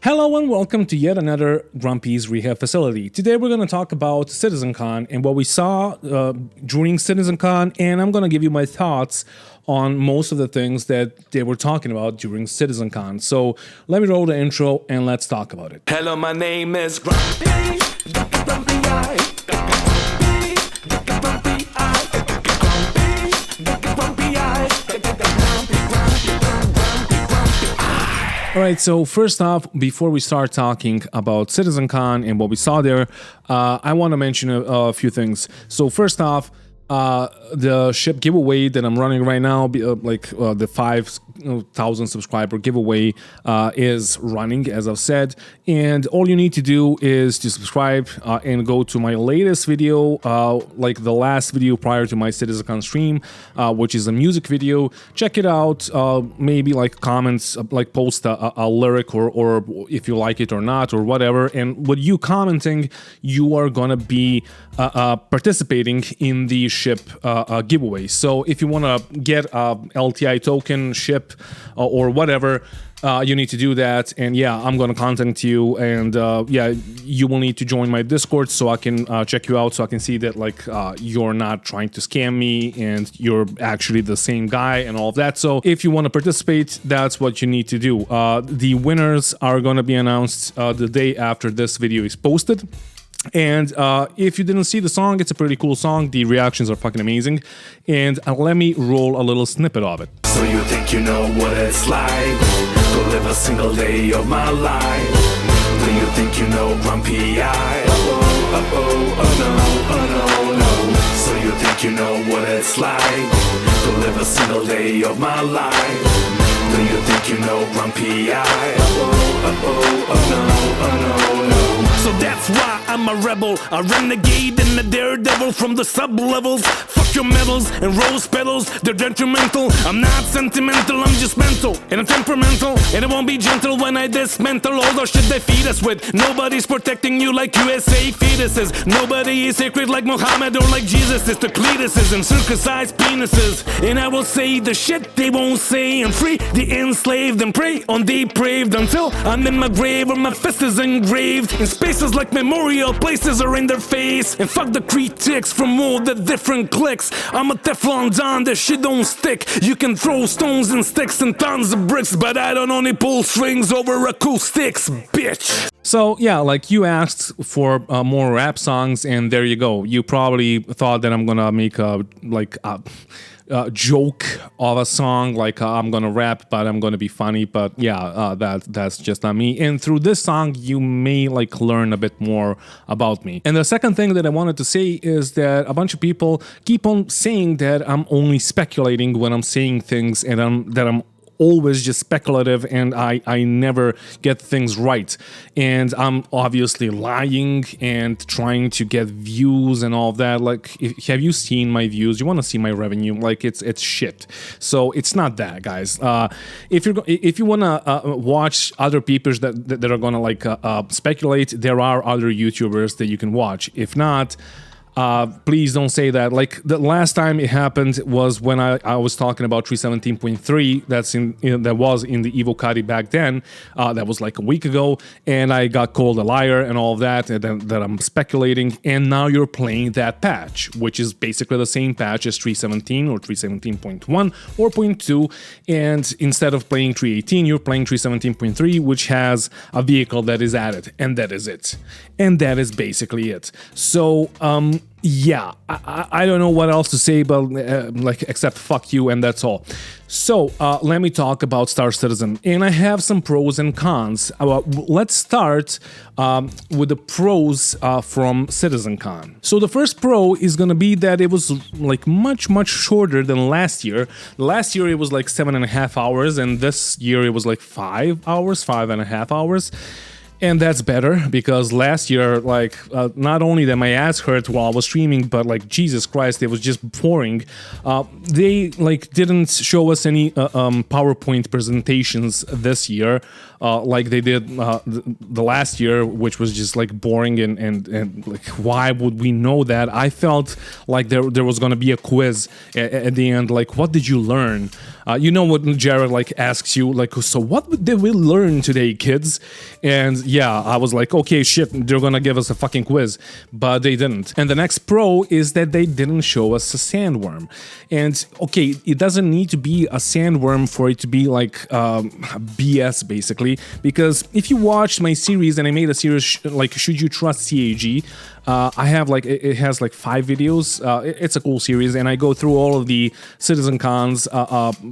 Hello and welcome to yet another Grumpy's Rehab facility. Today we're going to talk about CitizenCon and what we saw during CitizenCon, and I'm going to give you my thoughts on most of the things that they were talking about during CitizenCon. So let me roll the intro and let's talk about it. Hello, my name is Grumpy. Alright, so first off, before we start talking about CitizenCon and what we saw there, I want to mention a few things. So first off, the ship giveaway that I'm running right now, the 5,000 subscriber giveaway is running, as I've said, and all you need to do is to subscribe and go to my latest video, like the last video prior to my CitizenCon stream, which is a music video. Check it out, maybe like comments, like post a lyric or if you like it or not or whatever, and with you commenting, you are gonna be participating in the ship giveaway. So if you want to get a LTI token, ship, or whatever, you need to do that. And yeah, I'm gonna contact you, and yeah, you will need to join my Discord so I can check you out, so I can see that like you're not trying to scam me and you're actually the same guy and all of that. So if you want to participate, that's what you need to do. The winners are gonna be announced the day after this video is posted. And if you didn't see the song, it's a pretty cool song. The reactions are fucking amazing. And let me roll a little snippet of it. So you think you know what it's like to live a single day of my life? Do you think you know Grumpy I? Oh no. So you think you know what it's like to live a single day of my life? Do you think you know Grumpy I? Oh no. So that's why I'm a rebel, a renegade and a daredevil from the sub-levels. Fuck your medals and rose petals, they're detrimental. I'm not sentimental, I'm just mental. And I'm temperamental, and it won't be gentle when I dismantle all the shit they feed us with. Nobody's protecting you like USA fetuses. Nobody is sacred like Muhammad or like Jesus is. The cletuses and circumcised penises. And I will say the shit they won't say, and free the enslaved and prey on the depraved until I'm in my grave or my fist is engraved in spaces like memorial places are in their face. And fuck the critics from all the different cliques. I'm a Teflon Don, that shit don't stick. You can throw stones and sticks and tons of bricks, but I don't only pull strings over acoustics, bitch. So yeah, like you asked for more rap songs, and there you go. You probably thought that I'm gonna make a joke of a song, like I'm gonna rap, but I'm gonna be funny. But yeah, that's just not me. And through this song, you may like learn a bit more about me. And the second thing that I wanted to say is that a bunch of people keep on saying that I'm only speculating when I'm saying things, and that I'm always just speculative and I never get things right, and I'm obviously lying and trying to get views and all of that. Like, have you seen my views? You want to see my revenue? Like, it's shit. So it's not that, guys. If you want to watch other people that are gonna like speculate, there are other YouTubers that you can watch. If not, please don't say that. Like the last time it happened was when I was talking about 317.3. That was in the Evocati back then. That was like a week ago, and I got called a liar and all of that, and that I'm speculating. And now you're playing that patch, which is basically the same patch as 317 or 317.1 or 0.2. And instead of playing 318, you're playing 317.3, which has a vehicle that is added, and that is it. And that is basically it. So yeah, I don't know what else to say, but like, except fuck you, and that's all. So let me talk about Star Citizen, and I have some pros and cons. Let's start with the pros from CitizenCon. So the first pro is gonna be that it was like much shorter than last year. Last year it was like 7.5 hours, and this year it was like 5 hours, 5.5 hours. And that's better because last year, like, not only that my ass hurt while I was streaming, but like, Jesus Christ, it was just boring. They like didn't show us any PowerPoint presentations this year, like they did the last year, which was just like boring and like, why would we know that? I felt like there was gonna be a quiz at the end, like, what did you learn? You know what Jared like asks you, like, so what did we learn today, kids? And yeah, I was like, okay, shit, they're gonna give us a fucking quiz, but they didn't. And the next pro is that they didn't show us a sandworm. And okay, it doesn't need to be a sandworm for it to be like BS, basically, because if you watched my series, and I made a series like, should you trust CAG? I have like, it has like 5 videos. It's a cool series, and I go through all of the CitizenCons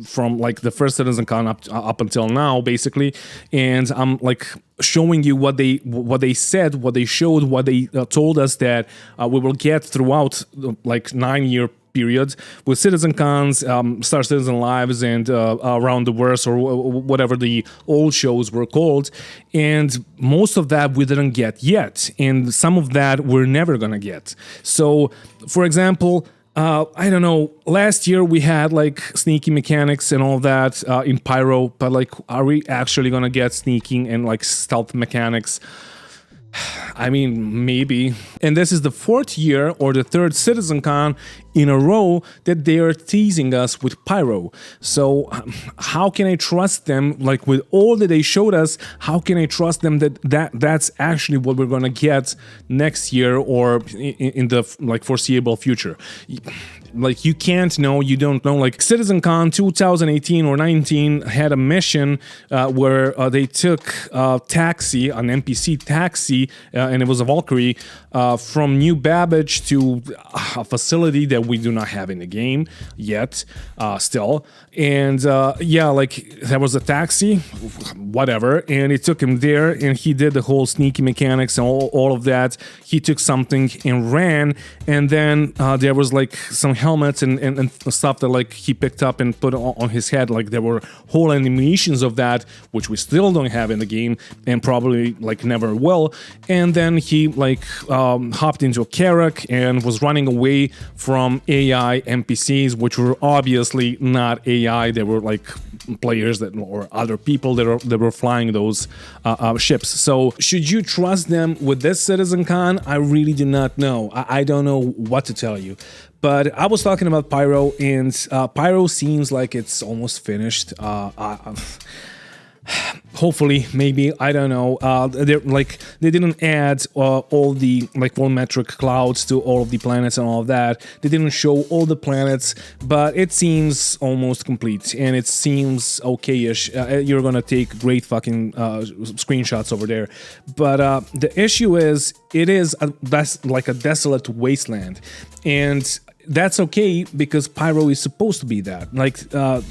from like the first CitizenCon up until now, basically, and I'm like showing you what they said, what they showed, what they told us that we will get throughout like 9-year period with CitizenCons, Star Citizen Lives, and Around the Verse, or whatever the old shows were called. And most of that we didn't get yet, and some of that we're never gonna get. So, for example, I don't know, last year we had like sneaky mechanics and all that in Pyro, but like, are we actually gonna get sneaking and like stealth mechanics? I mean, maybe. And this is the 4th year or the 3rd CitizenCon in a row that they are teasing us with Pyro. So how can I trust them? Like, with all that they showed us, how can I trust them that's actually what we're gonna get next year or in the like foreseeable future? Like, you can't know, you don't know. Like, CitizenCon 2018 or 19 had a mission where they took taxi, an NPC taxi, and it was a Valkyrie, from New Babbage to a facility that we do not have in the game yet, still. And yeah, like, there was a taxi, whatever, and it took him there, and he did the whole sneaky mechanics and all of that. He took something and ran, and then there was like some helmets and stuff that like he picked up and put on his head. Like, there were whole animations of that, which we still don't have in the game and probably like never will. And then he like hopped into a Carrack and was running away from AI NPCs, which were obviously not AI. They were like players that, or other people that were flying those ships. So should you trust them with this CitizenCon? I really do not know. I don't know what to tell you. But I was talking about Pyro, and Pyro seems like it's almost finished. Hopefully, maybe, I don't know. They didn't add all the like volumetric clouds to all of the planets and all of that. They didn't show all the planets, but it seems almost complete, and it seems okay-ish. You're gonna take great fucking screenshots over there. But the issue is, that's like a desolate wasteland, and that's okay because Pyro is supposed to be that. Like,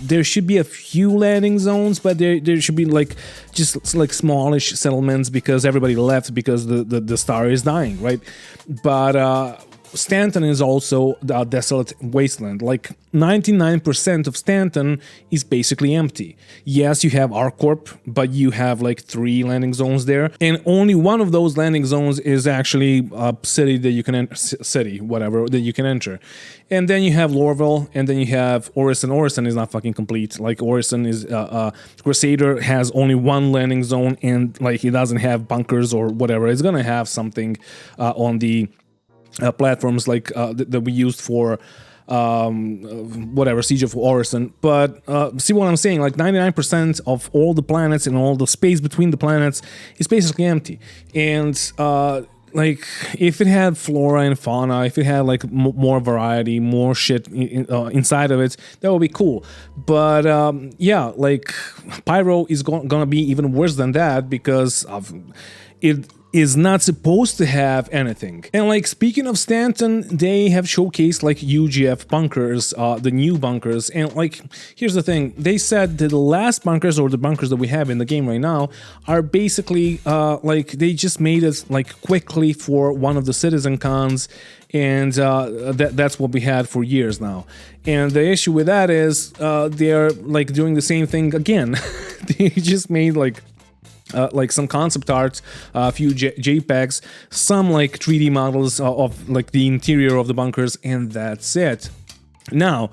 there should be a few landing zones, but there should be like just like smallish settlements because everybody left because the star is dying, right? But Stanton is also a desolate wasteland. Like, 99% of Stanton is basically empty. Yes, you have ArcCorp, but you have like 3 landing zones there, and only one of those landing zones is actually a city that you can whatever that you can enter. And then you have Lorville, and then you have Orison. Orison is not fucking complete. Like, Orison is Crusader has only 1 landing zone, and like it doesn't have bunkers or whatever. It's gonna have something on the platforms like that we used for whatever, Siege of Orison. But see what I'm saying? Like, 99% of all the planets and all the space between the planets is basically empty. And like, if it had flora and fauna, if it had like more variety, more shit inside of it, that would be cool. But yeah, like, Pyro is gonna be even worse than that because of it is not supposed to have anything. And like, speaking of Stanton, they have showcased like UGF bunkers, the new bunkers, and like, here's the thing, they said that the last bunkers, or the bunkers that we have in the game right now, are basically like, they just made it like quickly for one of the CitizenCons, and that's what we had for years now. And the issue with that is they're like doing the same thing again. They just made like like some concept art, a few JPEGs, some like 3D models of like the interior of the bunkers, and that's it. Now,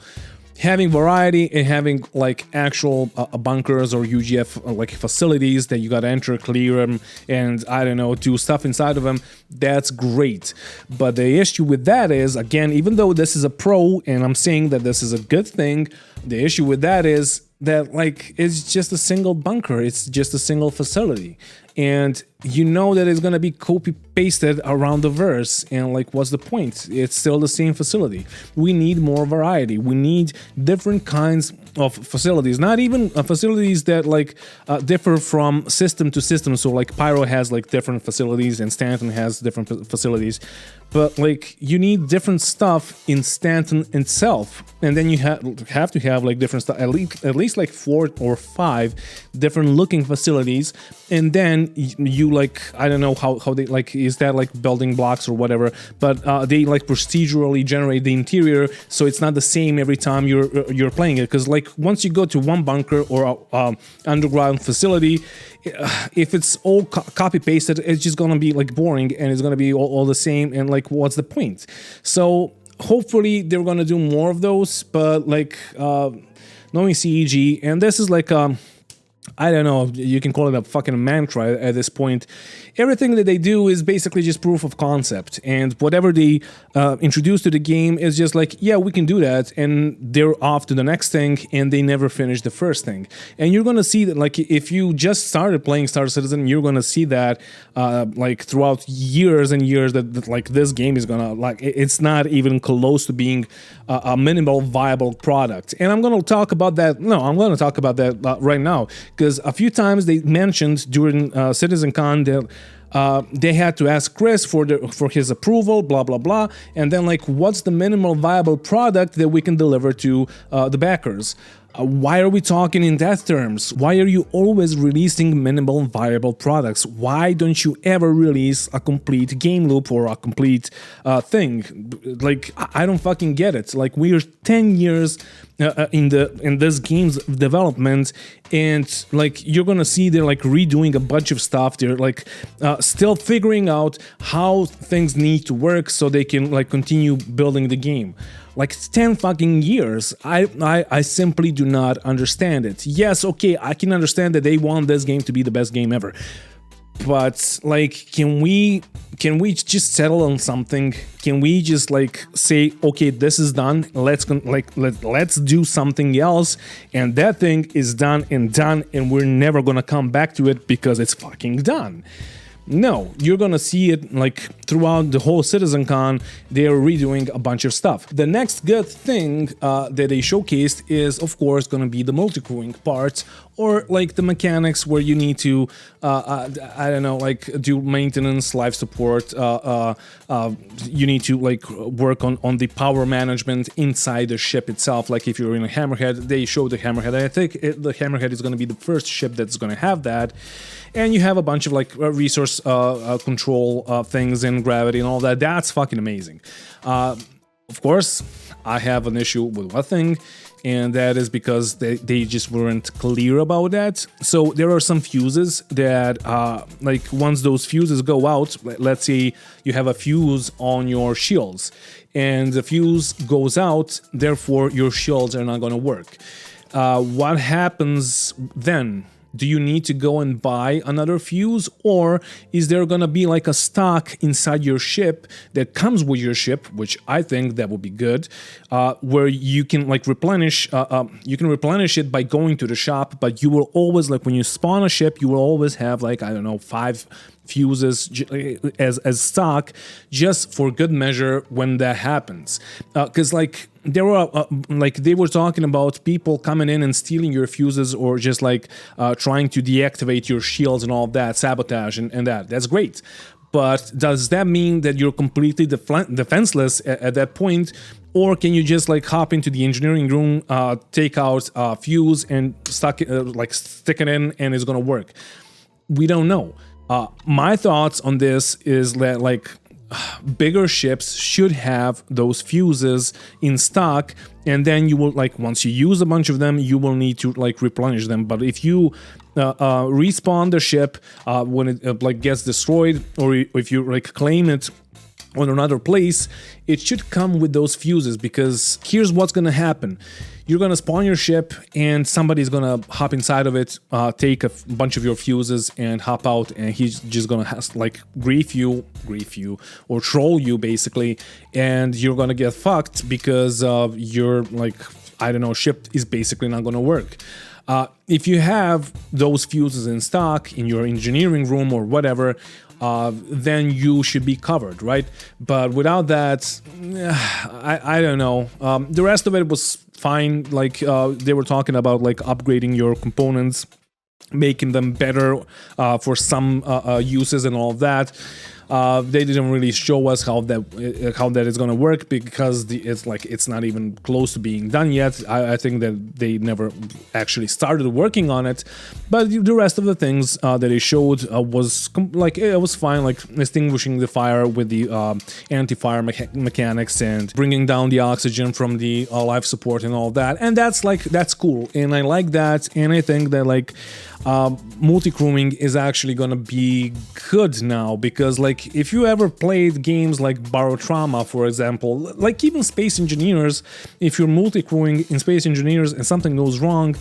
having variety and having like actual bunkers or UGF like facilities that you gotta enter, clear them, and I don't know, do stuff inside of them, that's great. But the issue with that is, again, even though this is a pro and I'm saying that this is a good thing, the issue with that is that like it's just a single bunker, it's just a single facility, and you know that it's gonna be copy pasted around the verse, and like what's the point? It's still the same facility. We need more variety, we need different kinds of facilities, not even facilities that like differ from system to system. So like Pyro has like different facilities and Stanton has different facilities, but like you need different stuff in Stanton itself, and then you have to have like different stuff, at least like 4 or 5 different looking facilities, and then you like, I don't know how they like, is that like building blocks or whatever, but they like procedurally generate the interior, so it's not the same every time you're playing it, because like once you go to one bunker or underground facility, if it's all copy pasted, it's just gonna be like boring, and it's gonna be all the same, and like what's the point? So hopefully they're gonna do more of those, but like knowing CEG, and this is like I don't know, you can call it a fucking mantra at this point. Everything that they do is basically just proof of concept, and whatever they introduce to the game is just like, yeah, we can do that, and they're off to the next thing, and they never finish the first thing. And you're gonna see that, like, if you just started playing Star Citizen, you're gonna see that like throughout years and years that like this game is gonna, like, it's not even close to being a minimal viable product. And I'm gonna talk about that. No, I'm gonna talk about that right now, because a few times they mentioned during CitizenCon that they had to ask Chris for his approval, blah blah blah, and then like, what's the minimal viable product that we can deliver to the backers? Why are we talking in that terms? Why are you always releasing minimal viable products? Why don't you ever release a complete game loop or a complete thing? Like, I don't fucking get it. Like, we are 10 years in this game's development, and like, you're gonna see they're like redoing a bunch of stuff. They're like still figuring out how things need to work so they can like continue building the game. Like, 10 fucking years. I simply do not understand it. Yes, okay, I can understand that they want this game to be the best game ever, but like, can we just settle on something? Can we just like say, okay, this is done, let's do something else, and that thing is done, and we're never gonna come back to it because it's fucking done? No, you're gonna see it like throughout the whole CitizenCon. They're redoing a bunch of stuff. The next good thing that they showcased is, of course, gonna be the multicooling parts, or like the mechanics where you need to, I don't know, like do maintenance, life support. You need to like work on the power management inside the ship itself. Like if you're in a Hammerhead, they show the Hammerhead. I think the Hammerhead is gonna be the first ship that's gonna have that. And you have a bunch of like resource control things and gravity and all that. That's fucking amazing. Of course, I have an issue with one thing, and that is because they just weren't clear about that. So there are some fuses that, like, once those fuses go out, let's say you have a fuse on your shields, and the fuse goes out, therefore your shields are not going to work. What happens then? Do you need to go and buy another fuse, or is there gonna be like a stock inside your ship that comes with your ship, which I think that would be good, where you can like replenish, you can replenish it by going to the shop, but you will always, like when you spawn a ship, you will always have like, I don't know, 5 fuses as stock, just for good measure when that happens. Because like there were like they were talking about people coming in and stealing your fuses, or just like trying to deactivate your shields and all of that, sabotage and that's great. But does that mean that you're completely defenseless at that point? Or can you just like hop into the engineering room, take out a fuse and stick it in, and it's gonna work? We don't know. My thoughts on this is that like bigger ships should have those fuses in stock, and then you will, like, once you use a bunch of them, you will need to like replenish them. But if you respawn the ship when it like gets destroyed, or if you like claim it on another place, it should come with those fuses, because here's what's gonna happen. You're gonna spawn your ship and somebody's gonna hop inside of it, take a bunch of your fuses and hop out, and he's just gonna like grief you or troll you basically, and you're gonna get fucked because your like, I don't know, ship is basically not gonna work. If you have those fuses in stock in your engineering room or whatever, then you should be covered, right? But without that, I don't know. The rest of it was fine. Like they were talking about like upgrading your components, making them better for some uses and all of that. They didn't really show us how that is going to work, because it's not even close to being done yet. I think that they never actually started working on it. But the rest of the things that they showed was like it was fine, like extinguishing the fire with the anti-fire mechanics and bringing down the oxygen from the life support and all that. And that's cool, and I like that. And I think that like multicooling is actually gonna be good now, because like if you ever played games like Barotrauma, for example, like even Space Engineers, if you're multicooling in Space Engineers and something goes wrong,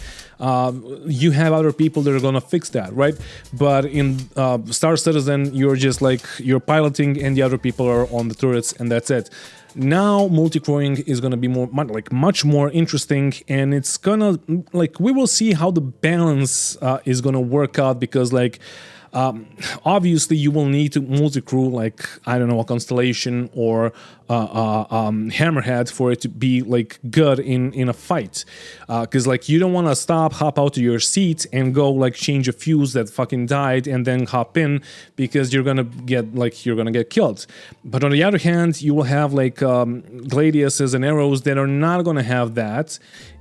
you have other people that are gonna fix that, right? But in Star Citizen, you're just like, you're piloting and the other people are on the turrets, and that's it. Now multicooling is gonna be much more interesting, and it's gonna like, we will see how the balance is gonna work out, because like obviously you will need to multi-crew like, I don't know, a Constellation or Hammerhead for it to be like good in a fight, because like you don't want to hop out of your seat and go like change a fuse that fucking died and then hop in, because you're gonna get killed. But on the other hand, you will have like gladiuses and arrows that are not gonna have that.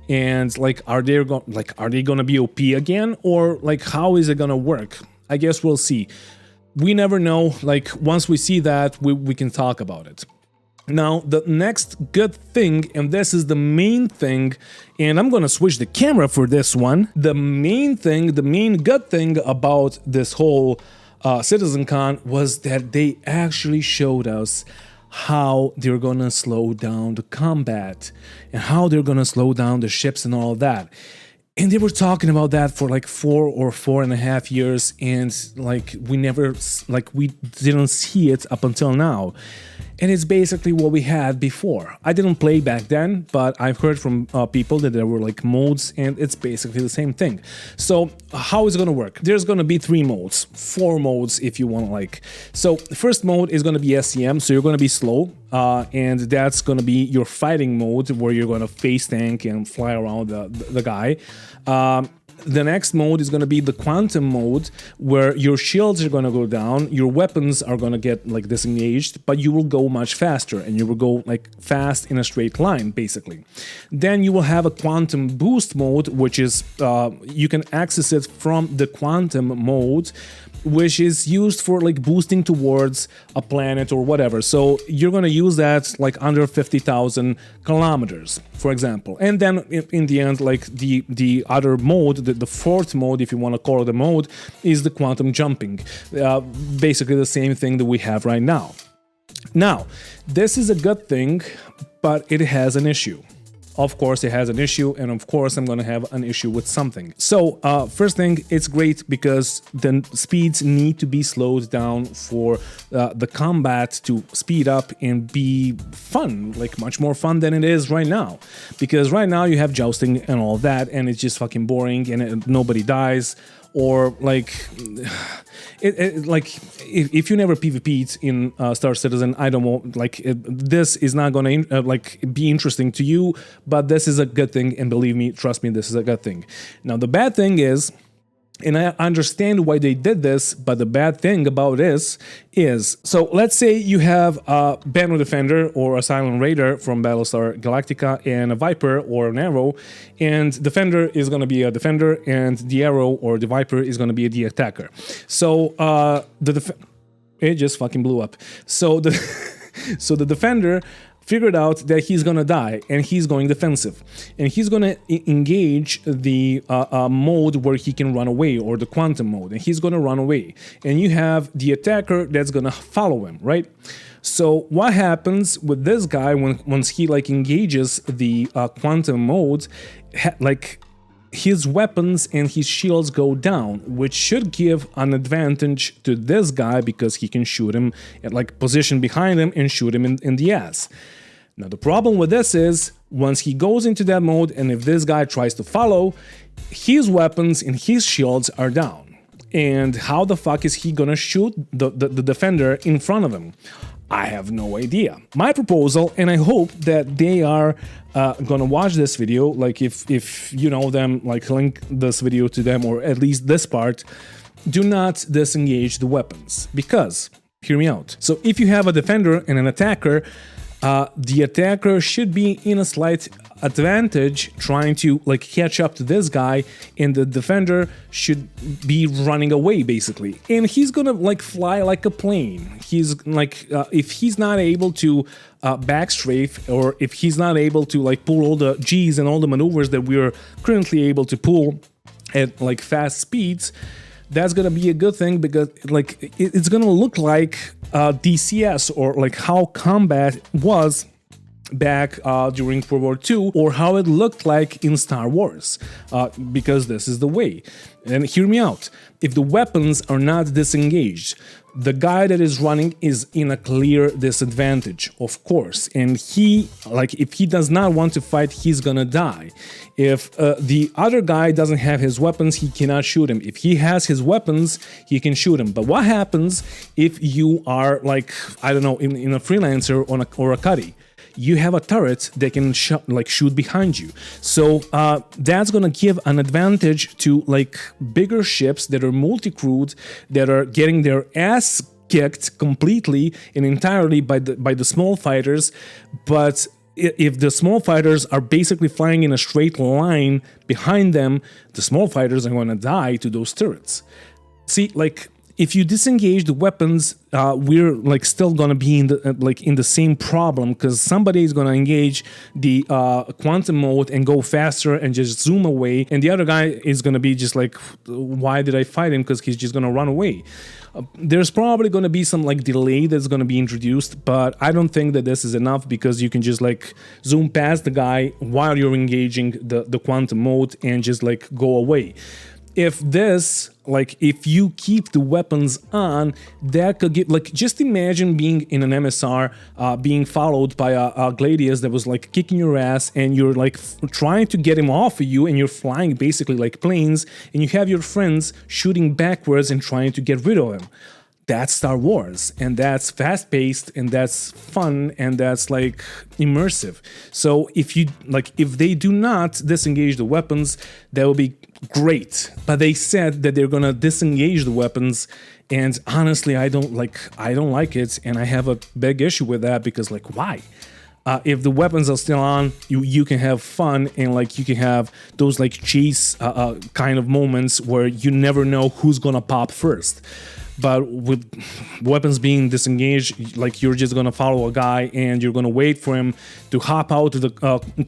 And like, are they gonna be OP again, or like how is it gonna work? I guess we'll see. We never know. Like once we see that, we can talk about it. Now, the next good thing, and this is the main thing, and I'm gonna switch the camera for this one. The main good thing about this whole CitizenCon was that they actually showed us how they're gonna slow down the combat and how they're gonna slow down the ships and all that. And they were talking about that for like 4.5 years, and like we didn't see it up until now. And it's basically what we had before. I didn't play back then, but I've heard from people that there were like modes, and it's basically the same thing. So how is it gonna work? There's gonna be 4 modes if you want to like. So the first mode is gonna be SCM, so you're gonna be slow, and that's gonna be your fighting mode, where you're gonna face tank and fly around the guy. The next mode is going to be the quantum mode, where your shields are going to go down, your weapons are going to get like disengaged, but you will go much faster, and you will go like fast in a straight line basically. Then you will have a quantum boost mode, which is you can access it from the quantum mode, which is used for like boosting towards a planet or whatever. So you're gonna use that like under 50,000 kilometers, for example. And then in the end, like the other mode, the fourth mode, if you want to call it a mode, is the quantum jumping. Basically the same thing that we have right now. Now, this is a good thing, but it has an issue. Of course, it has an issue, and of course, I'm going to have an issue with something. So, first thing, it's great because the speeds need to be slowed down for the combat to speed up and be fun, like much more fun than it is right now. Because right now you have jousting and all that, and it's just fucking boring, and nobody dies. Or like, if you never PvP'd in Star Citizen, I don't know, like this is not gonna be interesting to you, but this is a good thing, and believe me, trust me, this is a good thing. Now the bad thing is, and I understand why they did this, but the bad thing about this is, so let's say you have a Banner Defender or a Silent Raider from Battlestar Galactica and a Viper or an Arrow, and Defender is going to be a Defender, and the Arrow or the Viper is going to be the attacker. So it just fucking blew up. So the Defender figured out that he's gonna die and he's going defensive, and he's gonna engage the mode where he can run away, or the quantum mode, and he's gonna run away, and you have the attacker that's gonna follow him, right? So what happens with this guy once he like engages the quantum mode, like his weapons and his shields go down, which should give an advantage to this guy because he can shoot him at like position behind him and shoot him in the ass. Now the problem with this is once he goes into that mode, and if this guy tries to follow, his weapons and his shields are down. And how the fuck is he gonna shoot the defender in front of him? I have no idea. My proposal, and I hope that they are gonna watch this video, like if you know them, like link this video to them, or at least this part, do not disengage the weapons. Because, hear me out. So if you have a defender and an attacker, the attacker should be in a slight advantage trying to like catch up to this guy, and the defender should be running away basically, and he's gonna like fly like a plane. He's like if he's not able to backstrafe, or if he's not able to like pull all the G's and all the maneuvers that we're currently able to pull at like fast speeds, that's gonna be a good thing, because like it's gonna look like DCS, or like how combat was back during World War II, or how it looked like in Star Wars, because this is the way. And hear me out. If the weapons are not disengaged, the guy that is running is in a clear disadvantage, of course, and he, like, if he does not want to fight, he's gonna die. If the other guy doesn't have his weapons, he cannot shoot him. If he has his weapons, he can shoot him. But what happens if you are, like, I don't know, in a freelancer or a cuddy? You have a turret that can shoot behind you. So that's gonna give an advantage to like bigger ships that are multi-crewed, that are getting their ass kicked completely and entirely by the small fighters. But if the small fighters are basically flying in a straight line behind them, the small fighters are gonna die to those turrets. See, like, if you disengage the weapons, we're like still gonna be in the same problem, because somebody is gonna engage the quantum mode and go faster and just zoom away, and the other guy is gonna be just like, why did I fight him? Because he's just gonna run away. There's probably gonna be some like delay that's gonna be introduced, but I don't think that this is enough, because you can just like zoom past the guy while you're engaging the quantum mode and just like go away. If you keep the weapons on, that could get, like, just imagine being in an MSR, being followed by a Gladius that was like kicking your ass, and you're like trying to get him off of you, and you're flying basically like planes, and you have your friends shooting backwards and trying to get rid of him. That's Star Wars, and that's fast-paced, and that's fun, and that's like immersive. So if they do not disengage the weapons, that will be great. But they said that they're gonna disengage the weapons, and honestly, I don't like it, and I have a big issue with that, because like, why? If the weapons are still on, you can have fun, and like you can have those like chase kind of moments where you never know who's gonna pop first. But with weapons being disengaged, like, you're just gonna follow a guy and you're gonna wait for him to hop out to the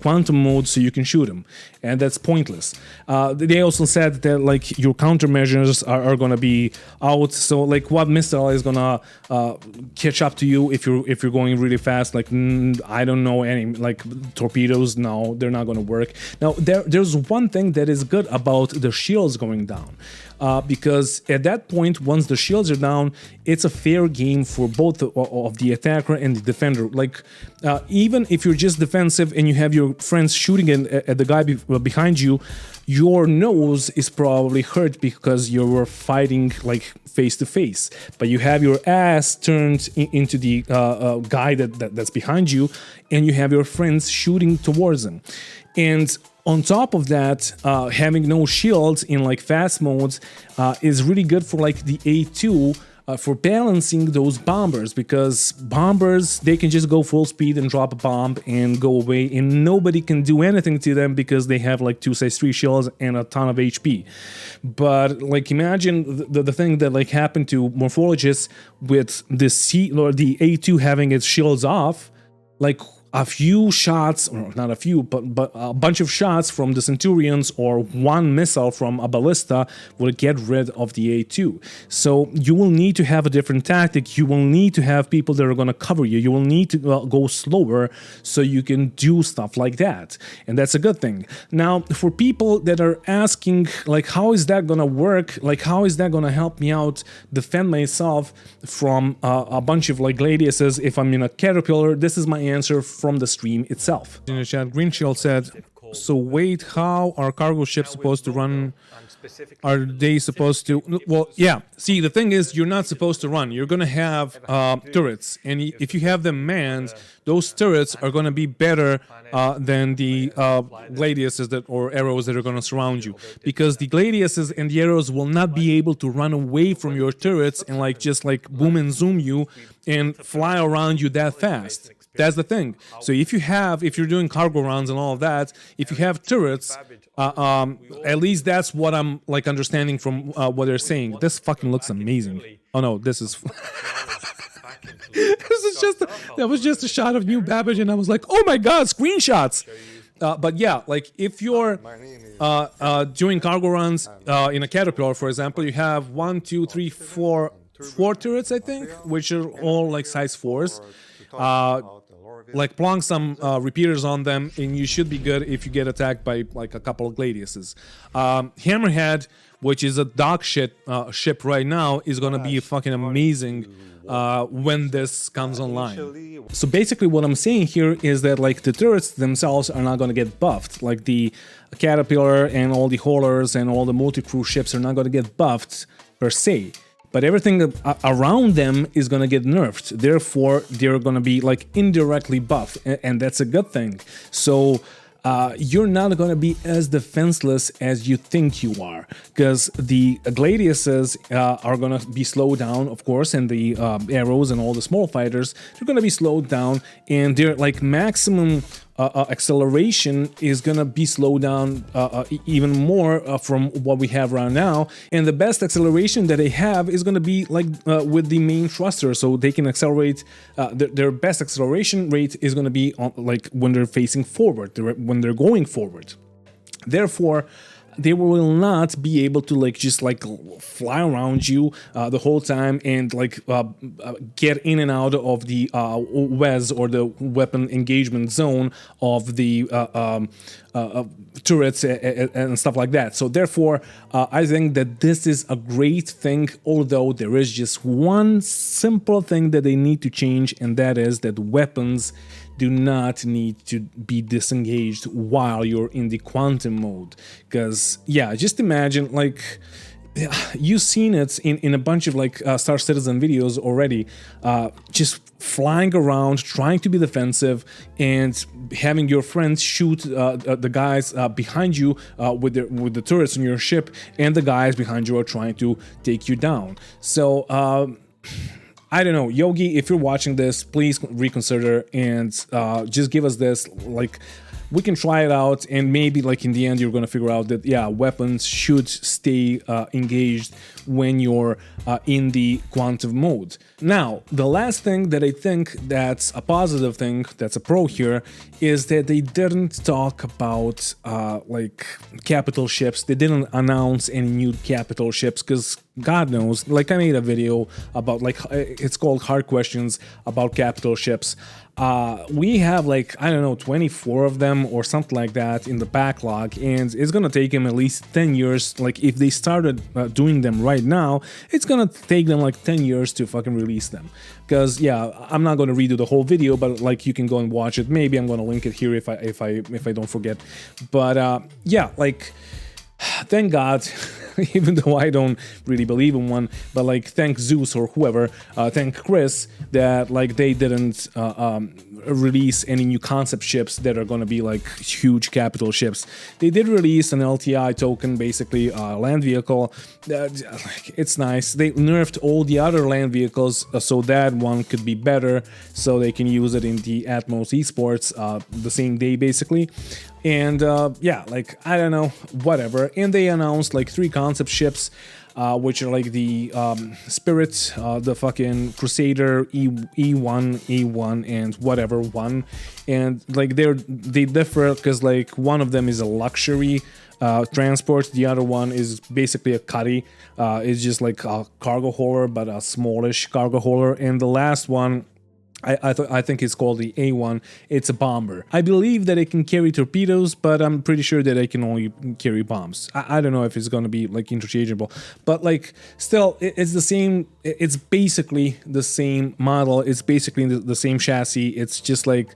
quantum mode so you can shoot him, and that's pointless. They also said that like your countermeasures are gonna be out, so like what missile is gonna catch up to you if you're going really fast? Like I don't know, any like torpedoes. No, they're not gonna work. Now there's one thing that is good about the shields going down. Because at that point, once the shields are down, it's a fair game for both of the attacker and the defender. Like, even if you're just defensive and you have your friends shooting at the guy behind you, your nose is probably hurt because you were fighting like face to face. But you have your ass turned into the guy that's behind you, and you have your friends shooting towards him. And on top of that, having no shields in like fast modes is really good for like the A2 for balancing those bombers, because bombers, they can just go full speed and drop a bomb and go away, and nobody can do anything to them because they have like 2 size 3 shields and a ton of HP. But like imagine the thing that like happened to Morphologists with the A2 having its shields off. Like, a few shots, or not a few, but a bunch of shots from the Centurions or one missile from a ballista will get rid of the A2. So you will need to have a different tactic. You will need to have people that are going to cover you. You will need to go slower so you can do stuff like that. And that's a good thing. Now, for people that are asking, like, how is that going to work? Like, how is that going to help me out defend myself from a bunch of like gladiuses if I'm in a caterpillar? This is my answer from the stream itself. In the chat, Green Shield said, so wait, how are cargo ships supposed to run? Are they supposed to? Well, yeah. See, the thing is, you're not supposed to run. You're going to have turrets. And if you have them manned, those turrets are going to be better than the gladiuses or arrows that are going to surround you. Because the gladiuses and the arrows will not be able to run away from your turrets and like just like boom and zoom you and fly around you that fast. That's the thing. So if you're doing cargo rounds and all of that, if you have turrets, at least that's what I'm like understanding from what they're saying. This fucking looks amazing. Oh no, this is that was just a shot of New Babbage, and I was like, oh my god, screenshots. But yeah, like if you're doing cargo runs in a Caterpillar, for example, you have 1, 2, 3, 4 turrets, I think, which are all like size 4s. Like plonk some repeaters on them, and you should be good if you get attacked by like a couple of gladiuses. Hammerhead, which is a dog shit ship right now, is gonna be fucking amazing when this comes online. So basically what I'm saying here is that like the turrets themselves are not gonna get buffed. Like the Caterpillar and all the haulers and all the multi-crew ships are not gonna get buffed per se. But everything around them is going to get nerfed. Therefore, they're going to be like indirectly buffed. And that's a good thing. So you're not going to be as defenseless as you think you are. Because the gladiuses are going to be slowed down, of course. And the arrows and all the small fighters, they're going to be slowed down. And their like maximum acceleration is gonna be slowed down even more from what we have right now, and the best acceleration that they have is gonna be like with the main thruster, so they can accelerate. Their best acceleration rate is gonna be on, like when they're facing forward, when they're going forward. Therefore, they will not be able to like just like fly around you the whole time and like get in and out of the WEZ or the weapon engagement zone of the turrets and stuff like that. So therefore, I think that this is a great thing, although there is just one simple thing that they need to change, and that is that weapons do not need to be disengaged while you're in the quantum mode. Because, yeah, just imagine, like, you've seen it in a bunch of, like, Star Citizen videos already, just flying around, trying to be defensive, and having your friends shoot the guys behind you with the turrets on your ship, and the guys behind you are trying to take you down. So, I don't know, Yogi, if you're watching this, please reconsider and just give us this. Like, we can try it out, and maybe like in the end you're gonna figure out that yeah, weapons should stay engaged when you're in the quantum mode. Now, the last thing that I think that's a positive thing, that's a pro here, is that they didn't talk about like capital ships. They didn't announce any new capital ships, because God knows, like I made a video about, like, it's called Hard Questions about capital ships. We have like, I don't know, 24 of them or something like that in the backlog, and it's gonna take them at least 10 years. Like, if they started doing them right now, it's gonna take them like 10 years to fucking release them. Because yeah, I'm not gonna redo the whole video, but like you can go and watch it. Maybe I'm gonna link it here if I don't forget. But yeah, like, thank God, even though I don't really believe in one, but like thank Zeus or whoever, thank Chris that like they didn't release any new concept ships that are going to be like huge capital ships. They did release an LTI token, basically land vehicle. It's nice. They nerfed all the other land vehicles so that one could be better, so they can use it in the Atmos esports the same day basically. And yeah, like, I don't know, whatever. And they announced like 3 concept ships. which are like the Spirit, the fucking Crusader, E1, A1, and whatever one, and like they differ because like one of them is a luxury transport, the other one is basically a cuddy. It's just like a cargo holder, but a smallish cargo holder, and the last one, I think it's called the A1. It's a bomber. I believe that it can carry torpedoes, but I'm pretty sure that it can only carry bombs. I don't know if it's going to be like interchangeable, but like still, it's the same. It's basically the same model. It's basically the same chassis. It's just like,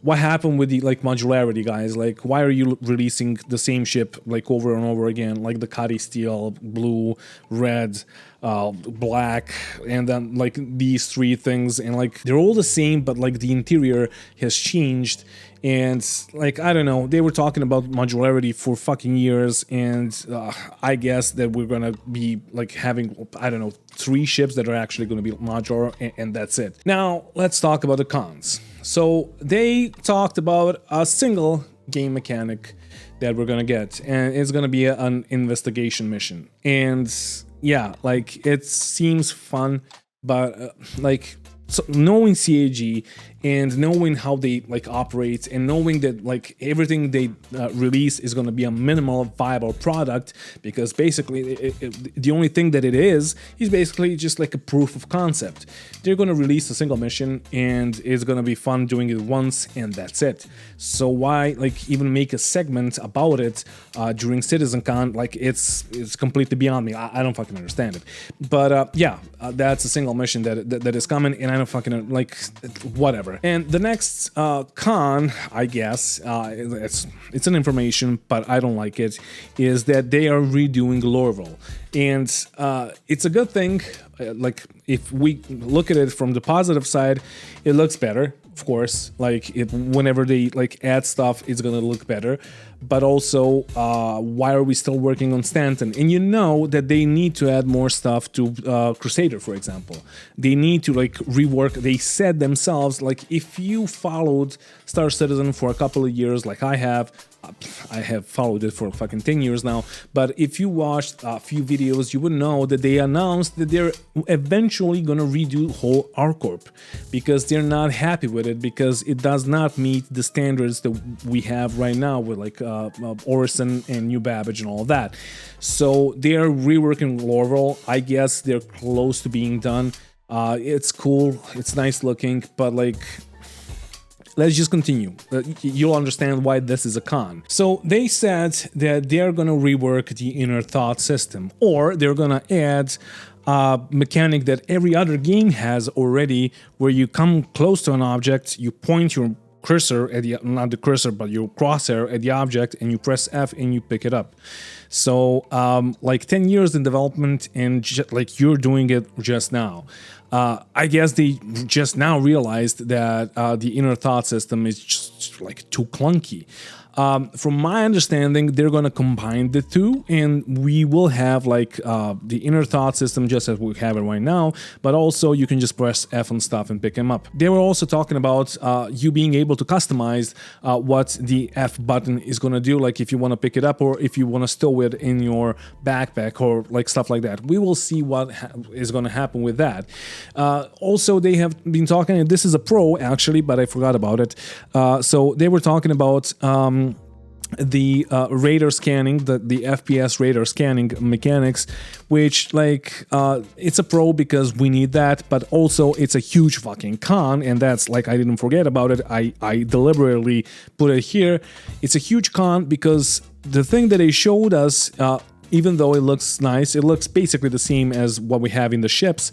what happened with the like modularity, guys? Like, why are you releasing the same ship like over and over again? Like the Cuddy steel, blue, red, black, and then like these three things, and like they're all the same, but like the interior has changed. And like, I don't know, they were talking about modularity for fucking years, and I guess that we're gonna be like having, I don't know, 3 ships that are actually gonna be modular, and that's it. Now let's talk about the cons. So they talked about a single game mechanic that we're gonna get, and it's gonna be an investigation mission. And yeah, like it seems fun, but like, so knowing CAG and knowing how they like operate, and knowing that like everything they release is going to be a minimal viable product, because basically the only thing that it is basically just like a proof of concept. They're going to release a single mission, and it's going to be fun doing it once, and that's it. So why like even make a segment about it during CitizenCon? Like it's completely beyond me. I don't fucking understand it. But yeah, that's a single mission that is coming, and I don't fucking like whatever. And the next con, I guess, it's an information, but I don't like it, is that they are redoing Lorville. And it's a good thing. Like, if we look at it from the positive side, it looks better, of course. Like, whenever they like add stuff, it's gonna look better. But also, why are we still working on Stanton? And you know that they need to add more stuff to Crusader, for example. They need to like rework. They said themselves, like, if you followed Star Citizen for a couple of years, like I have followed it for fucking 10 years now, but if you watched a few videos, you would know that they announced that they're eventually gonna redo whole ArcCorp, because they're not happy with it, because it does not meet the standards that we have right now with like Orison and New Babbage and all of that. So they're reworking Lorville. I guess they're close to being done. It's cool, it's nice looking, but like, let's just continue. You'll understand why this is a con. So they said that they're going to rework the inner thought system, or they're going to add a mechanic that every other game has already, where you come close to an object, you point your cursor at the, not the cursor, but your crosshair at the object, and you press F and you pick it up. So like 10 years in development, and like you're doing it just now. I guess they just now realized that the inner thought system is just like too clunky. From my understanding, they're going to combine the two, and we will have like the inner thought system just as we have it right now, but also you can just press F on stuff and pick them up. They were also talking about you being able to customize what the F button is going to do, like if you want to pick it up or if you want to stow it in your backpack or like stuff like that. We will see what is going to happen with that. Also, they have been talking, and this is a pro actually, but I forgot about it. So they were talking about the radar scanning, the FPS radar scanning mechanics, which like it's a pro because we need that, but also it's a huge fucking con, and that's like, I didn't forget about it. I deliberately put it here. It's a huge con because the thing that they showed us, even though it looks nice, it looks basically the same as what we have in the ships.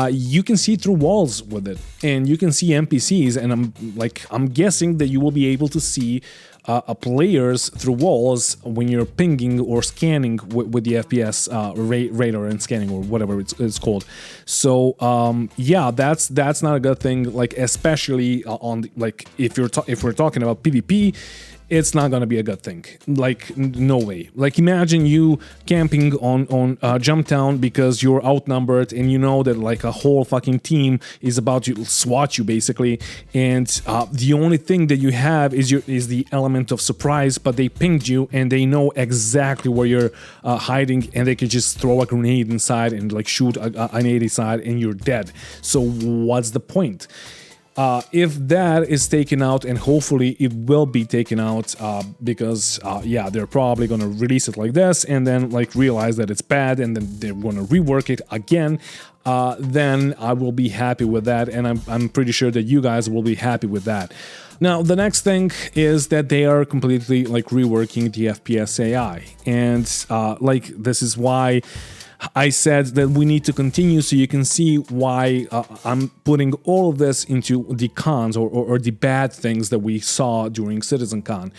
You can see through walls with it, and you can see NPCs, and I'm guessing that you will be able to see players through walls when you're pinging or scanning with the FPS radar and scanning, or whatever it's called. So yeah, that's not a good thing. Like, especially on like if we're talking about PvP. it's not gonna be a good thing. Like, no way. Like, imagine you camping on Jump Town because you're outnumbered and you know that like a whole fucking team is about to swat you basically, and the only thing that you have is the element of surprise, but they pinged you and they know exactly where you're hiding, and they can just throw a grenade inside and like shoot an 80 side and you're dead. So what's the point? If that is taken out, and hopefully it will be taken out, because yeah, they're probably gonna release it like this and then like realize that it's bad and then they're gonna rework it again, then I will be happy with that, and I'm pretty sure that you guys will be happy with that. Now, the next thing is that they are completely like reworking the FPSAI, and like this is why I said that we need to continue, so you can see why I'm putting all of this into the cons or the bad things that we saw during CitizenCon.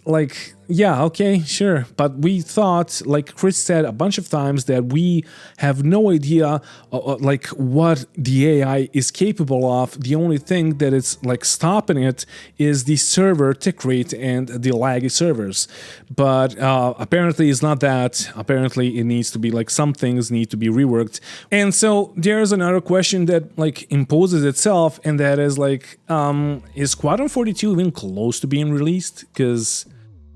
Like, yeah, okay, sure, but we thought, like Chris said a bunch of times, that we have no idea like what the AI is capable of. The only thing that is like stopping it is the server tick rate and the laggy servers. But apparently it's not that. Apparently it needs to be like some things need to be reworked. And so there's another question that like imposes itself, and that is like, is Squadron 42 even close to being released? Because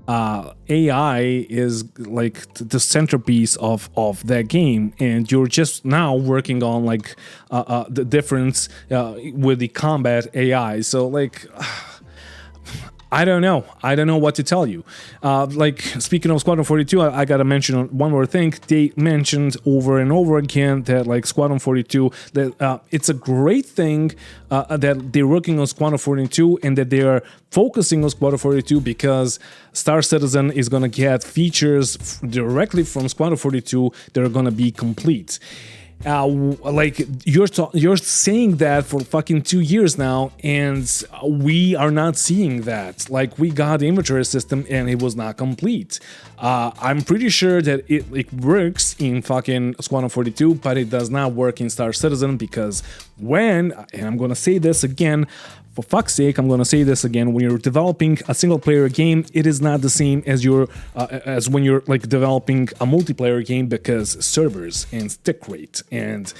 AI is like the centerpiece of that game, and you're just now working on like the difference with the combat AI. So like, I don't know what to tell you. Like, speaking of Squadron 42, I gotta mention one more thing. They mentioned over and over again that like Squadron 42, that it's a great thing that they're working on Squadron 42 and that they are focusing on Squadron 42 because Star Citizen is gonna get features directly from Squadron 42 that are gonna be complete. Like you're saying that for fucking 2 years now, and we are not seeing that. Like, we got the inventory system and it was not complete. I'm pretty sure that it works in fucking Squadron 42, but it does not work in Star Citizen, because and I'm gonna say this again, for fuck's sake, I'm gonna say this again, when you're developing a single player game, it is not the same as as when you're like developing a multiplayer game, because servers and stick rate and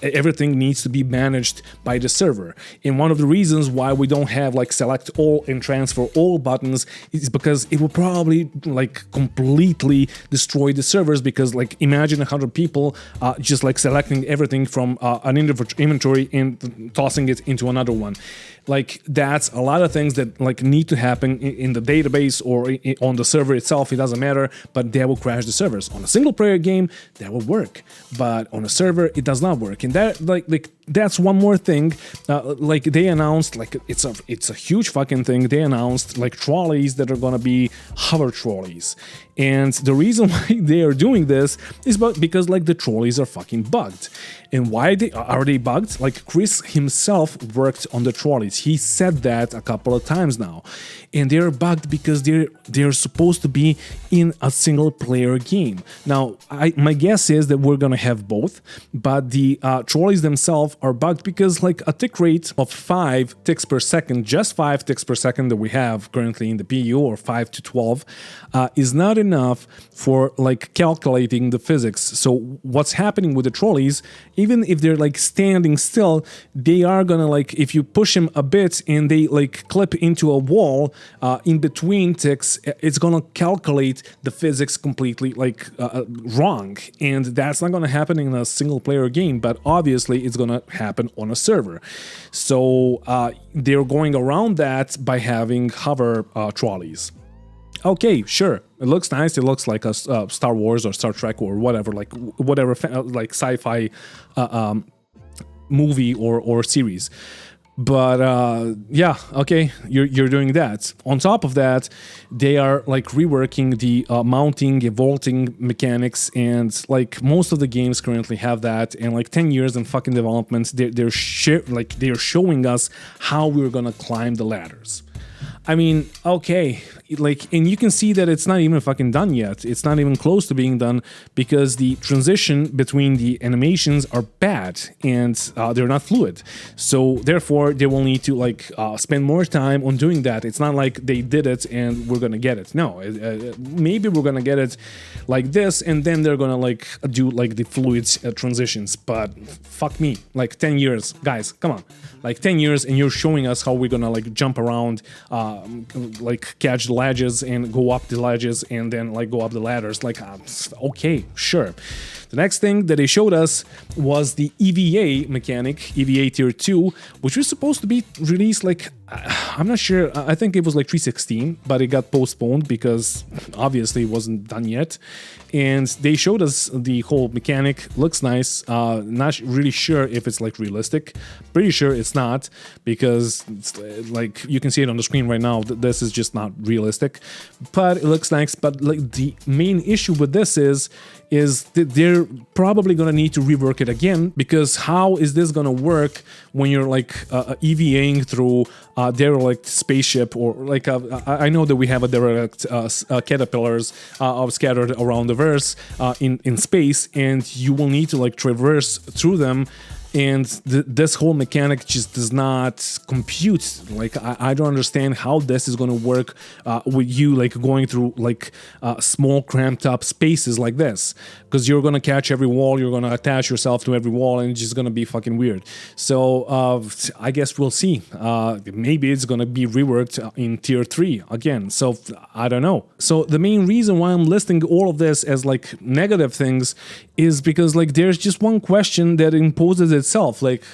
everything needs to be managed by the server. And one of the reasons why we don't have like select all and transfer all buttons is because it will probably like completely destroy the servers, because like imagine 100 people just like selecting everything from an inventory and tossing it into another one. Like, that's a lot of things that like need to happen in the database or on the server itself. It doesn't matter, but that will crash the servers. On a single player game, that will work, but on a server, it does not work. And that like that's one more thing. Like, they announced, like, it's a huge fucking thing. They announced like trolleys that are gonna be hover trolleys. And the reason why they are doing this is because like the trolleys are fucking bugged. And why are they bugged? Like, Chris himself worked on the trolleys. He said that a couple of times now. And they're bugged because they're supposed to be in a single player game. Now, my guess is that we're gonna have both, but the trolleys themselves are bugged because like a tick rate of 5 ticks per second, just 5 ticks per second that we have currently in the PU, or 5 to 12, is not enough for like calculating the physics. So what's happening with the trolleys, even if they're like standing still, they are gonna like, if you push them a bit and they like clip into a wall in between ticks, it's gonna calculate the physics completely like wrong. And that's not gonna happen in a single player game, but obviously it's gonna happen on a server. So they're going around that by having hover trolleys. Okay, sure. It looks nice. It looks like a Star Wars or Star Trek or whatever, like sci-fi movie or series. But yeah, okay, you're doing that. On top of that, they are like reworking the mounting, evolting mechanics, and like most of the games currently have that. And like 10 years in fucking development, they're showing us how we're gonna climb the ladders. I mean, okay, like, and you can see that it's not even fucking done yet. It's not even close to being done because the transition between the animations are bad and they're not fluid. So therefore, they will need to like spend more time on doing that. It's not like they did it and we're gonna get it. No, maybe we're gonna get it like this, and then they're gonna like do like the fluid transitions. But fuck me, like 10 years, guys, come on, like 10 years, and you're showing us how we're gonna like jump around, like catch the ledges and go up the ledges and then like go up the ladders. Like, okay, sure. The next thing that they showed us was the EVA mechanic, EVA Tier 2, which was supposed to be released like, I'm not sure, I think it was like 316, but it got postponed because obviously it wasn't done yet. And they showed us the whole mechanic, looks nice, not really sure if it's like realistic, pretty sure it's not, because it's, like you can see it on the screen right now, this is just not realistic, but it looks nice. But like the main issue with this is that they're probably gonna need to rework it again, because how is this gonna work when you're like EVAing through derelict spaceship, or like I know that we have a derelict caterpillars scattered around the verse in space, and you will need to like traverse through them. And this whole mechanic just does not compute. Like, I don't understand how this is going to work with you like going through like small cramped up spaces like this, because you're going to catch every wall, you're going to attach yourself to every wall, and it's just going to be fucking weird. So I guess we'll see. Maybe it's going to be reworked in Tier 3 again. So I don't know. So the main reason why I'm listing all of this as like negative things is because like there's just one question that imposes itself. Like,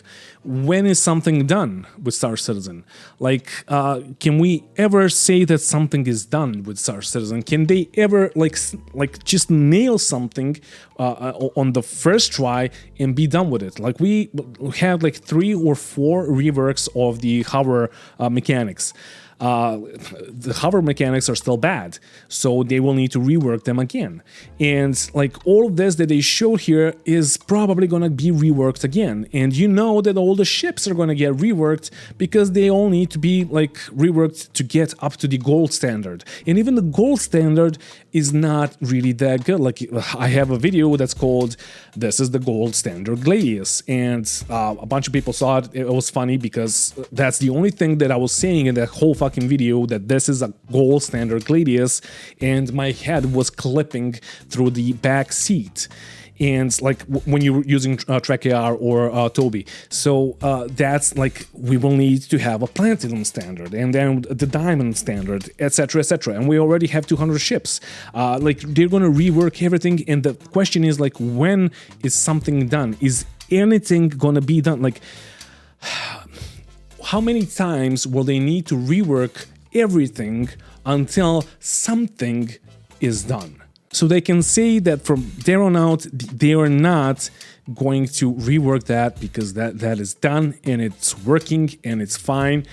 when is something done with Star Citizen? Like, can we ever say that something is done with Star Citizen? Can they ever like just nail something on the first try and be done with it? Like, we had like 3 or 4 reworks of the hover mechanics. The hover mechanics are still bad, so they will need to rework them again. And like all of this that they showed here is probably gonna be reworked again. And you know that all the ships are gonna get reworked because they all need to be like reworked to get up to the gold standard. And even the gold standard is not really that good. Like, I have a video that's called "This is the Gold Standard Gladius," and a bunch of people saw it. It was funny because that's the only thing that I was saying in that whole fucking video, that this is a gold standard Gladius, and my head was clipping through the back seat. And like when you're using Trek AR or Toby. So that's like, we will need to have a platinum standard, and then the diamond standard, etc, etc. And we already have 200 ships. Like, they're gonna rework everything, and the question is like, when is something done? Is anything gonna be done? Like, how many times will they need to rework everything until something is done? So they can say that from there on out, they are not going to rework that, because that is done and it's working and it's fine.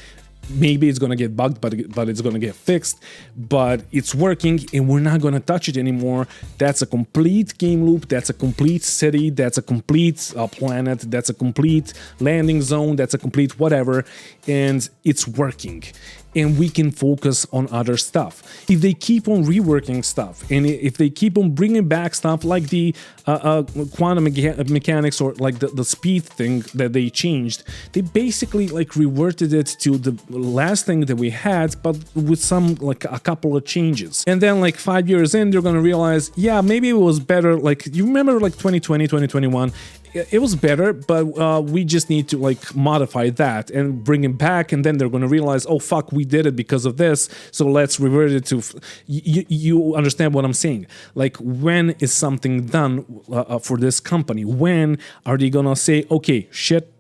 Maybe it's gonna get bugged, but it's gonna get fixed. But it's working, and we're not gonna touch it anymore. That's a complete game loop. That's a complete city. That's a complete planet. That's a complete landing zone. That's a complete whatever, and it's working. And we can focus on other stuff. If they keep on reworking stuff, and if they keep on bringing back stuff like the quantum mechanics, or like the speed thing that they changed, they basically like reverted it to the last thing that we had, but with some like a couple of changes. And then like 5 years in, they're gonna realize, yeah, maybe it was better. Like, you remember like 2020, 2021, it was better, but we just need to like modify that and bring it back. And then they're going to realize, oh fuck, we did it because of this, so let's revert it to you understand what I'm saying? Like, when is something done for this company? When are they gonna say, okay, shit,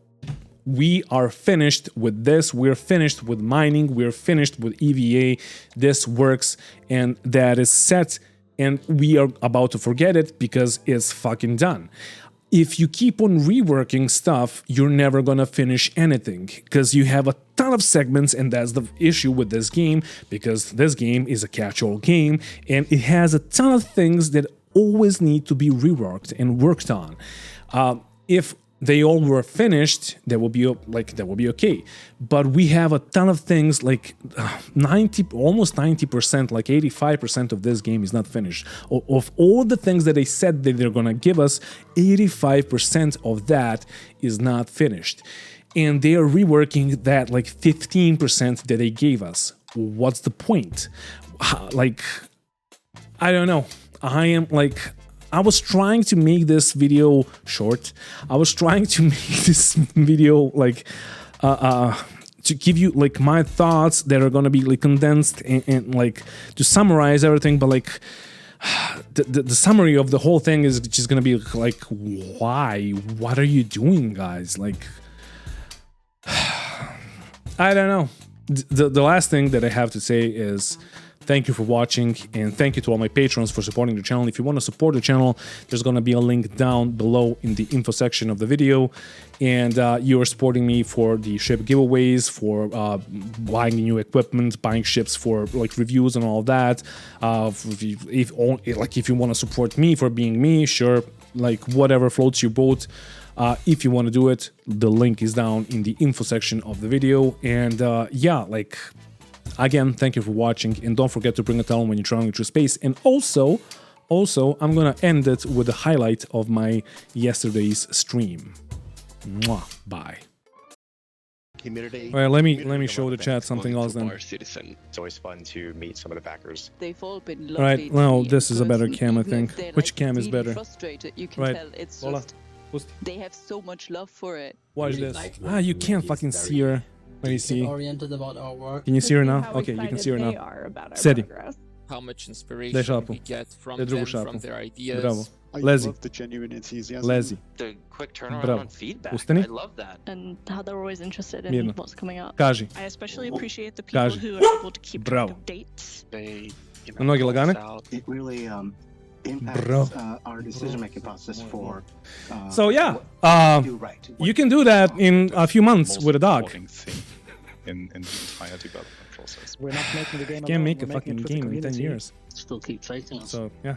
we are finished with this, we're finished with mining, we're finished with EVA, this works, and that is set, and we are about to forget it because it's fucking done. If you keep on reworking stuff, you're never gonna finish anything, because you have a ton of segments, and that's the issue with this game, because this game is a catch-all game, and it has a ton of things that always need to be reworked and worked on. If they all were finished, that will be okay. But we have a ton of things, like 90, almost 90%, like 85% of this game is not finished. Of all the things that they said that they're gonna give us, 85% of that is not finished. And they are reworking that like 15% that they gave us. What's the point? Like, I don't know. I was trying to make this video short. I was trying to make this video like to give you like my thoughts that are gonna be like condensed and like to summarize everything, but like the summary of the whole thing is just gonna be like, why? What are you doing, guys? Like, I don't know. The last thing that I have to say is thank you for watching, and thank you to all my patrons for supporting the channel. If you want to support the channel, there's going to be a link down below in the info section of the video. And you are supporting me for the ship giveaways, for buying new equipment, buying ships for like reviews and all that. If you want to support me for being me, sure, like whatever floats your boat. If you want to do it, the link is down in the info section of the video. And yeah, like, again, thank you for watching, and don't forget to bring a towel when you're traveling through space. And also, I'm gonna end it with a highlight of my yesterday's stream. Mwah, bye. Community. All right, let me show the chat something else then. Citizen. It's always fun to meet some of the backers. They've all been lovely. All right, well, this is a better cam, I even think. if they're, Which like, cam is really better? Frustrated, you can Right. tell it's Hola. just they have so much love for it. Watch this. You can't fucking see her. Let me see. Oriented about our work. Can you see her now? How Okay, you can see her excited now. they are about our Sedi. progress. How much inspiration Dai šapu. we get from Dai drugu them, šapu. from their ideas. Bravo. I Lezi. love the genuine enthusiasm. Lezi. The quick turnaround Bravo. on feedback. Ustani. I love that. And how they're always interested in Mirno. what's coming up. Kaži. I especially appreciate the people Kaži. who are able to keep track Bravo. of dates. They, Mnogi call us lagane? out. It really impacts Bro. Our decision-making process for So yeah, what to do right. you can do that in a few months with a dog. In the entire development process. We're not making the game Can't alone, make a we're making fucking it with the game in 10 community. years. Still keep fighting us. So yeah.